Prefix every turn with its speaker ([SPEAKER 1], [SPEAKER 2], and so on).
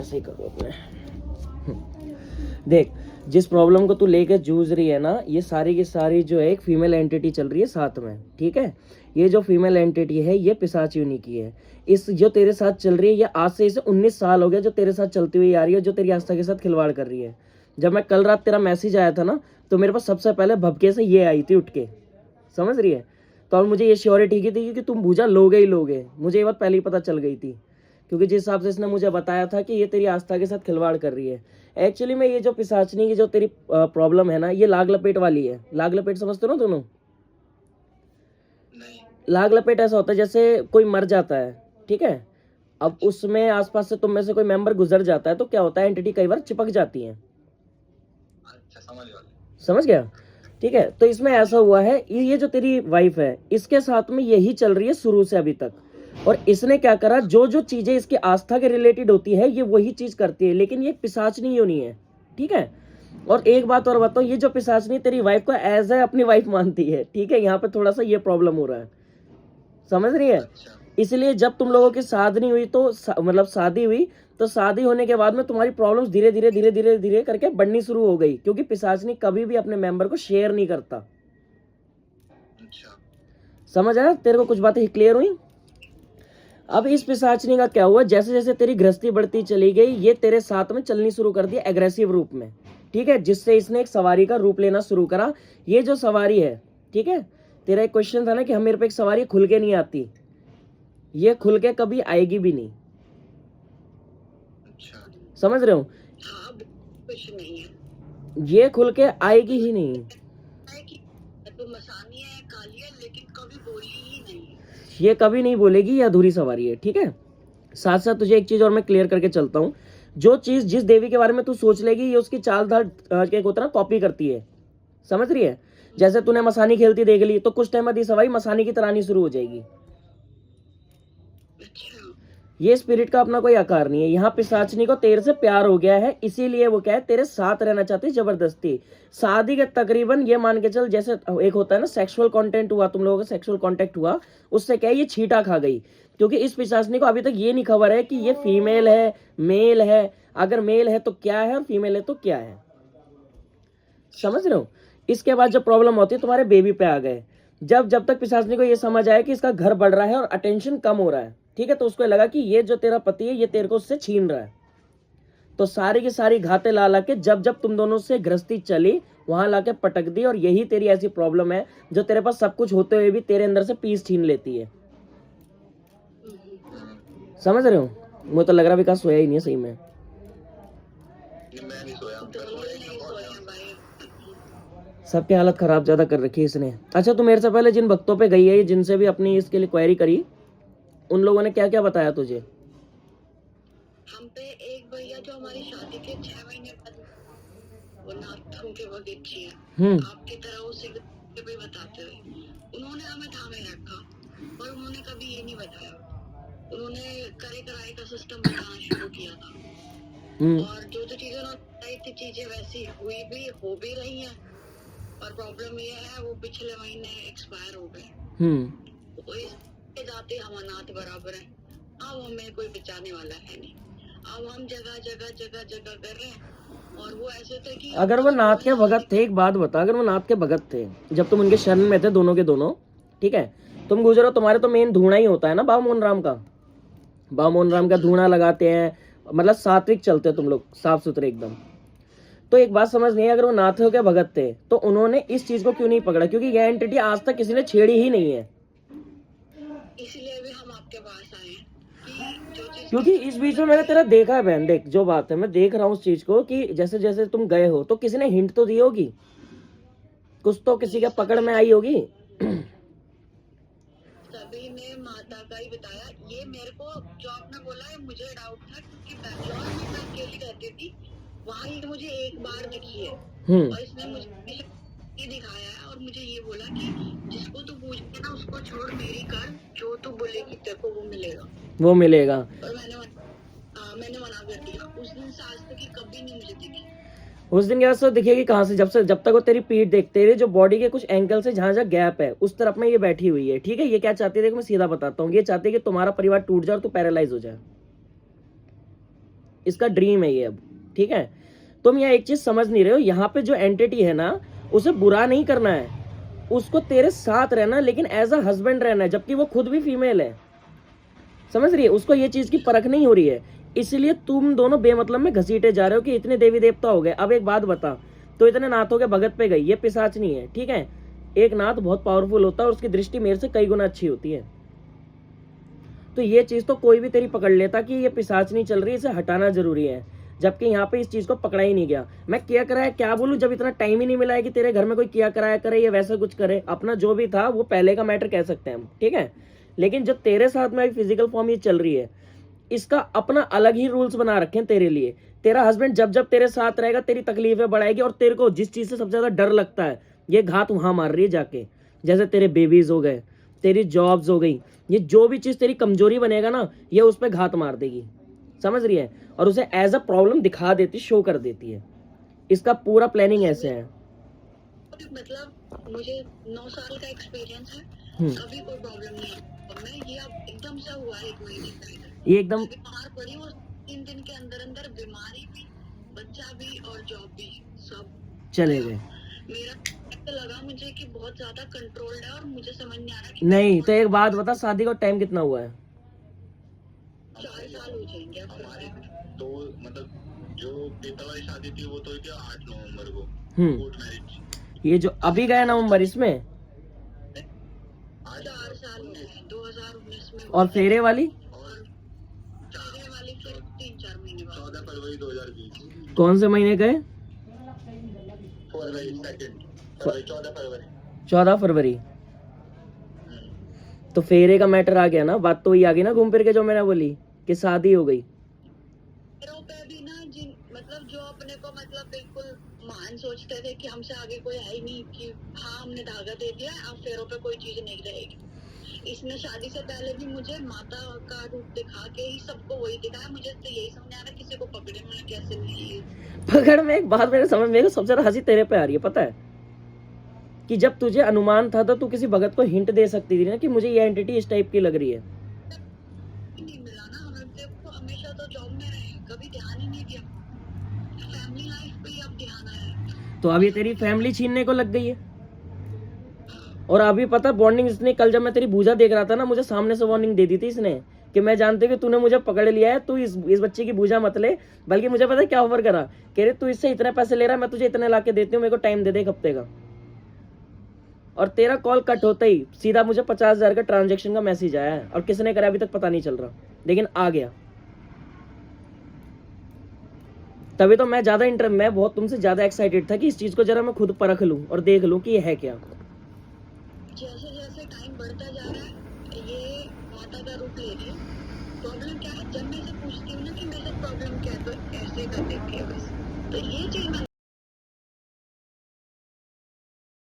[SPEAKER 1] ऐसे ही करो अपने। देख, जिस प्रॉब्लम को तू लेके जूझ रही है ना, ये सारी की सारी जो है एक फीमेल एंटिटी चल रही है साथ में, ठीक है। ये जो फीमेल एंटिटी है ये पिशाच योनि की है। इस जो तेरे साथ चल रही है ये आज से इसे 19 साल हो गया जो तेरे साथ चलती हुई आ रही है, जो तेरी आस्था के साथ खिलवाड़ कर रही है। जब मैं कल रात तेरा मैसेज आया था ना, तो मेरे पास सबसे पहले भबके से ये आई थी उठ के, समझ रही है। तो और मुझे ये श्योरिटी की थी कि तुम पूजा लोगे ही लोगे, मुझे ये बात पहले ही पता चल गई थी, क्योंकि जिस हिसाब से इसने मुझे बताया था कि ये तेरी आस्था के साथ खिलवाड़ कर रही है। एक्चुअली में ये जो पिशाचनी की जो तेरी प्रॉब्लम है ना, ये लाग लपेट वाली है। लाग लपेट समझते हो ना दोनों? लाग लपेट ऐसा होता है जैसे कोई मर जाता है, ठीक है, अब उसमें आसपास से तुम में से कोई मेंबर गुजर जाता है तो क्या होता है, एंटिटी कई बार चिपक जाती है। समझ गया? ठीक है, तो इसमें ऐसा हुआ है, ये जो तेरी वाइफ है इसके साथ में यही चल रही है शुरू से अभी तक। और इसने क्या करा, जो जो चीजें इसकी आस्था के रिलेटेड होती है ये वही चीज करती है, लेकिन ये पिशाचनी योनि है, ठीक है। और एक बात और बताओ, ये जो पिशाचनी तेरी वाइफ को एज है अपनी वाइफ मानती है, ठीक है। यहाँ पे थोड़ा सा ये प्रॉब्लम हो रहा है, समझ रही है। इसलिए जब तुम लोगों की शादी हुई तो मतलब शादी हुई तो शादी होने के बाद में तुम्हारी प्रॉब्लम्स धीरे धीरे धीरे धीरे धीरे करके बढ़नी शुरू हो गई, क्योंकि पिशाचनी कभी भी अपने मेंबर को शेयर नहीं करता। समझ आया तेरे को? कुछ बातें क्लियर हुई? अब इस पिशाचनी का क्या हुआ, जैसे जैसे तेरी गृहस्थी बढ़ती चली गई ये तेरे साथ में चलनी शुरू कर दिया एग्रेसिव रूप में, ठीक है, जिससे इसने एक सवारी का रूप लेना शुरू करा। ये जो सवारी है, ठीक है, तेरा एक क्वेश्चन था ना कि हम मेरे पे एक सवारी खुल के नहीं आती, ये खुल के कभी आएगी भी नहीं। समझ रहे हो? कुछ नहीं है, ये खुल के आएगी ही नहीं। तो मसानी है, काली है, लेकिन कभी बोली ही नहीं, ये कभी नहीं बोलेगी, ये अधूरी सवारी है, ठीक है। साथ साथ तुझे एक चीज और मैं क्लियर करके चलता हूँ, जो चीज जिस देवी के बारे में तू सोच लेगी ये उसकी चाल धार क्या होता है ना, कॉपी करती है। समझ रही है? जैसे तूने मसानी खेलती देख ली तो कुछ टाइम बाद ये सवारी मसानी की तरह आनी शुरू हो जाएगी। ये स्पिरिट का अपना कोई आकार नहीं है। यहाँ पिशाचनी को तेरे से प्यार हो गया है, इसीलिए वो क्या है तेरे साथ रहना चाहती है जबरदस्ती। शादी के तकरीबन ये मान के चल, जैसे एक होता है ना सेक्सुअल कांटेक्ट हुआ, तुम लोगों का सेक्सुअल कांटेक्ट हुआ, उससे क्या है ये छींटा खा गई, क्योंकि इस पिशाचनी को अभी तक ये नहीं खबर है कि ये फीमेल है मेल है, अगर मेल है तो क्या है और फीमेल है तो क्या है। समझ रहे हो? इसके बाद जब प्रॉब्लम होती है तुम्हारे बेबी पे आ गए, जब तक पिशाचनी को ये समझ आया कि इसका घर बढ़ रहा है और अटेंशन कम हो रहा है, ठीक है, तो उसको लगा कि ये जो तेरा पति है ये तेरे को उससे छीन रहा है, तो सारी की सारी घाते ला के जब जब तुम दोनों से गृहस्थी चली वहां लाके पटक दी। और यही तेरी ऐसी प्रॉब्लम है जो तेरे पास सब कुछ होते हुए भी तेरे अंदर से पीस छीन लेती है। समझ रहे हो? मुझे तो लग रहा विकास सोया ही नहीं है सही में। सबकी हालत खराब ज्यादा कर रखी है इसने। अच्छा, तो मेरे से पहले जिन भक्तों पे गई है, जिनसे भी अपनी इसके लिए क्वेरी करी, उन लोगों ने क्या क्या बताया तुझे?
[SPEAKER 2] हम पे एक भैया जो हमारी शादी के 6 महीने बाद वो नाथों के वकील थी, आपकी तरह उसे भी बताते हुए उन्होंने हमें थामे रखा, और उन्होंने कभी ये नहीं बताया, उन्होंने करे कराए का सिस्टम बताना शुरू किया था। और जो जो चीजें उन्होंने बताई थी चीजें वैसी हुई भी हो भी रही हैं, और प्रॉब्लम ये है वो पिछले महीने एक्सपायर हो गए। तो इसके जाते हम अनाथ बराबर हैं, अब हमें कोई बचाने वाला है नहीं। अब हम जगह जगह जगह जगह कर रहे हैं, और वो ऐसे थे कि अगर वो नाथ के भगत थे, एक बात बता, अगर वो नाथ के भगत थे, जब तुम उनके शरण में थे दोनों के दोनों, ठीक है, तुम गुजरो, तुम्हारे तो मेन धूणा ही होता है ना बाबा मोहन राम का। बाबा मोहन राम का धूणा लगाते हैं, मतलब सात्विक चलते हैं तुम लोग, साफ सुथरे एकदम। तो एक बात समझ नहीं है, अगर वो नाथों के भगत थे तो उन्होंने इस चीज को क्यों नहीं पकड़ा, क्योंकि यह एंटिटी आज तक किसी ने छेड़ी ही नहीं है। इसलिए भी हम आपके पास आए हैं, क्योंकि इस बीच में मैंने तेरा देखा है बहन। देख, जो बात है मैं देख रहा हूँ उस चीज को कि जैसे जैसे तुम गए हो तो किसी ने हिंट तो दी होगी, कुछ तो किसी के पकड़ में आई होगी। सभी ने माता का ही बताया, ये मेरे को जो आपने बोला है मुझे डाउट था, क्योंकि बैंगलोर में मैं अकेली रहती थी, वहाँ ही मुझे एक बार दिखी है, और इसने मुझे ये दिखाया है और मुझे ये बोला कि जिसको तू पूछते ना उसको छोड़, मेरी कर, जो तू बोलेगी तेरे को वो मिलेगा, वो मिलेगा। और मैंने मना कर दिया। उस दिन से आज तक की कभी नहीं मुझे दिखी। उस दिन क्या दिखेगी कहाँ से, जब तक वो तेरी पीठ देखते रहे, जो बॉडी के कुछ एंगल से जहाँ जहाँ गैप है उस तरफ में ये बैठी हुई है, ठीक है। ये क्या चाहती है देखो, मैं सीधा बताता हूँ, ये चाहती है कि तुम्हारा परिवार टूट जाए और तू पैरालाइज हो जाए।
[SPEAKER 1] इसका ड्रीम है ये अब, ठीक है। तुम यहाँ एक चीज समझ नहीं रहे हो, यहाँ पे जो एंटिटी है ना, उसे बुरा नहीं करना है, उसको तेरे साथ रहना, लेकिन एज अ हस्बैंड रहना है, जबकि वो खुद भी फीमेल है, समझ रही है। उसको ये चीज की परख नहीं हो रही है, इसलिए तुम दोनों बेमतलब में घसीटे जा रहे हो कि इतने देवी देवता हो गए। अब एक बात बता, तो इतने नाथों के भगत पे गई, ये पिशाच नहीं है, ठीक है। एक नाथ बहुत पावरफुल होता है और उसकी दृष्टि मेरे से कई गुना अच्छी होती है। तो ये चीज तो कोई भी तेरी पकड़ लेता कि ये पिशाच नहीं चल रही, इसे हटाना जरूरी है, जबकि यहाँ पे इस चीज को पकड़ा ही नहीं गया। मैं किया कराया क्या बोलूं, जब इतना टाइम ही नहीं मिला है कि तेरे घर में कोई किया कराया करे या वैसा कुछ करे। अपना जो भी था वो पहले का मैटर कह सकते हैं हम, ठीक है। लेकिन जो तेरे साथ में अभी फिजिकल फॉर्म ये चल रही है, इसका अपना अलग ही रूल्स बना रखे हैं तेरे लिए। तेरा हस्बैंड जब जब तेरे साथ रहेगा तेरी तकलीफें बढ़ाएगी, और तेरे को जिस चीज से सबसे ज्यादा डर लगता है, ये घात वहां मार रही है जाके। जैसे तेरे बेबीज हो गए, तेरी जॉब्स हो गई, ये जो भी चीज तेरी कमजोरी बनेगा ना, ये उस पर घात मार देगी, समझ रही है। और उसे एज अ प्रॉब्लम दिखा देती, शो कर देती है। इसका पूरा प्लानिंग ऐसे है।
[SPEAKER 2] मतलब मुझे 9 साल का एक्सपीरियंस है, कभी कोई प्रॉब्लम नहीं है। और मैं ये अब एकदम से हुआ है 1 महीने पहले,
[SPEAKER 1] ये एकदम
[SPEAKER 2] बीमार पड़ी और 3 दिन के अंदर अंदर बीमारी भी, बच्चा भी और जॉब भी सब
[SPEAKER 1] चले गए।
[SPEAKER 2] मेरा ऐसा लगा मुझे कि बहुत ज्यादा कंट्रोल्ड है और मुझे समझ नहीं आ रहा कि
[SPEAKER 1] नहीं तो एक बात बता, शादी का टाइम कितना हुआ है?
[SPEAKER 2] 4 साल हो जाएंगे हमारे।
[SPEAKER 3] तो मतलब जो पेपर वाली शादी थी वो तो क्या 8 नवंबर को कोर्ट मैरिज।
[SPEAKER 1] ये जो अभी गया नवंबर, इसमें
[SPEAKER 2] 4 साल हो गए, 2019 में।
[SPEAKER 1] और फेरे वाली
[SPEAKER 2] और फेरे वाली फिर 3-4 महीने बाद
[SPEAKER 3] 14 फरवरी 2020।
[SPEAKER 1] कौन से महीने गए?
[SPEAKER 3] फरवरी 14 फरवरी।
[SPEAKER 1] 14 फरवरी। तो फेरे का मैटर आ गया ना, बात तो वही आ गई ना घूम फिर के, जो मैंने बोली कि शादी हो गई।
[SPEAKER 2] फेरों पे भी ना, जिन मतलब जो अपने को मतलब बिल्कुल महान सोचते थे कि हमसे आगे कोई है ही नहीं, कि हाँ हमने धागा दे दिया, अब फेरों पे कोई चीज नहीं रहेगी। इसने शादी से पहले भी मुझे माता का रूप दिखा के ही सबको वही दिखाया। मुझे तो यही समझ आ रहा किसी को पकड़े में कैसे नहीं।
[SPEAKER 1] पकड़ में एक बात मेरे समझ, मेरे को सबसे ज्यादा हंसी तेरे पे आ रही है, पता है कि जब तुझे अनुमान था तो तू किसी भगत को हिंट दे सकती थी ना कि मुझे ये एंटिटी इस टाइप की लग रही है।
[SPEAKER 2] नहीं मिला ना, हमें देखो हमेशा तो जॉब में रहे, कभी ध्यान ही नहीं दिया। फैमिली लाइफ पे ही अब ध्यान आया।
[SPEAKER 1] तो अभी तेरी फैमिली छीनने को लग गई है। और अभी पता वार्निंग इसने, कल जब मैं तेरी पूजा देख रहा था ना, मुझे सामने से वार्निंग दे दी थी इसने कि मैं जानते कि तूने मुझे पकड़ लिया है, तू इस बच्चे की पूजा मत ले। बल्कि मुझे पता है क्या ऑफर करा, कह रहे तू इससे इतने पैसे ले रहा है, मैं तुझे इतने ला के देती हूँ, मेरे को टाइम दे दे 1 हफ्ते का। और तेरा कॉल कट होता ही सीधा मुझे 50,000 का ट्रांजेक्शन का मैसेज आया है, और किसने करा अभी तक पता नहीं चल रहा, लेकिन आ गया। तभी तो मैं मैं बहुत तुमसे ज्यादा एक्साइटेड था कि इस चीज को जरा मैं खुद परख लूं और देख लूं कि ये है क्या।
[SPEAKER 2] जैसे जैसे टाइम बढ़ता जा रहा है, ये माता का रूप ले रही है। प्रॉब्लम क्या है, जब मैं से पूछती हूँ ना कि मेरे साथ प्रॉब्लम क्या है, तो ऐसे कर देती है बस। तो ये चीज